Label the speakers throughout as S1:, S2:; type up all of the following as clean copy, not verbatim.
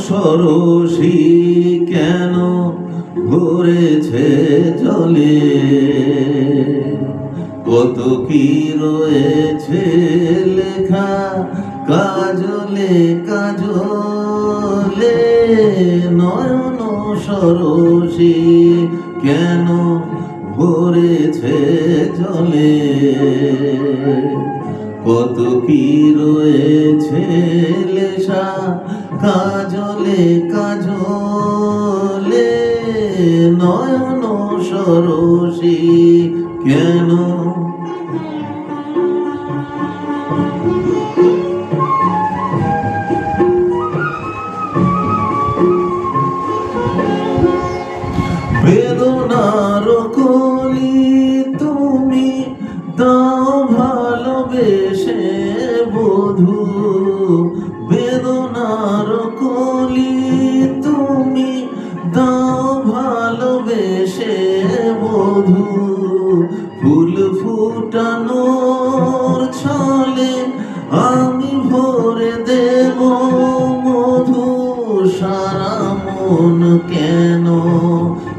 S1: সরসী কেন ভরেছে জলে, কত কি রয়েছে লেখা কাজলে কাজলে। নয়ন সরসী কেন ভরেছে জলে, কত কি রয়েছে লেখা কাজলে কাজলে। নয়ন সরসী কেন। বেদনার কলি তুমি দাও ভালোবেসে বধূ, বেদনার কলি তুমি দাও ভালোবেসে বধূ। ফুল ফুটানোর ছলে আমি ভরে দেব মধু, সারা মন কেন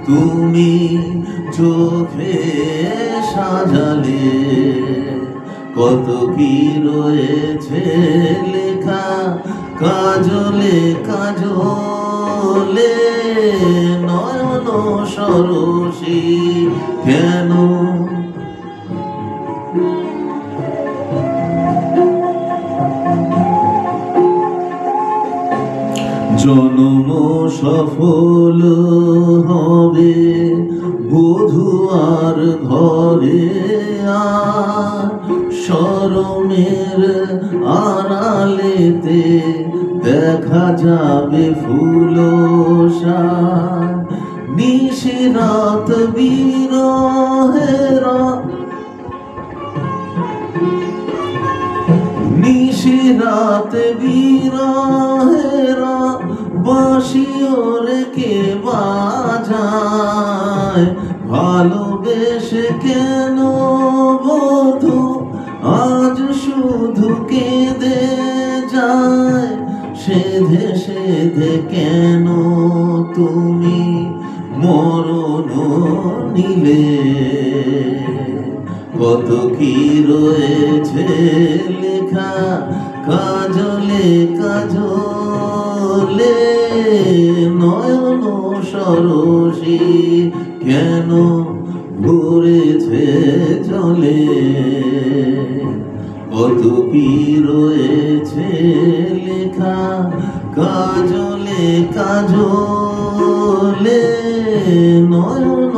S1: তুমি চোখে সাজালে, কত কি রয়েছে লেখা কাজলে কাজলে। নয়ন সরসী কেন। জন্ম সফল হবে বধূ আর ঘরে, আর শরমের আড়ালেতে দেখা যাবে ফুলসার। নিশিরাত বিরহেরা, নিশিরাত বিরহেরা বাঁশিওরে কে বাজায়। ভালোবেসে কেন বধূ আজ শুধু কেঁদে যায়, সেধে সেধে কেন তুমি মরণ নিলে, কত কি রয়েছে লেখা কাজলে কাজলে। নয়ন সরসী কেন ভরেছে জলে, কত কি রয়েছে লেখা কাজলে কাজলে। নয়ন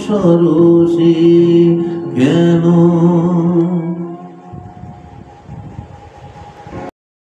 S1: সরসী কেন।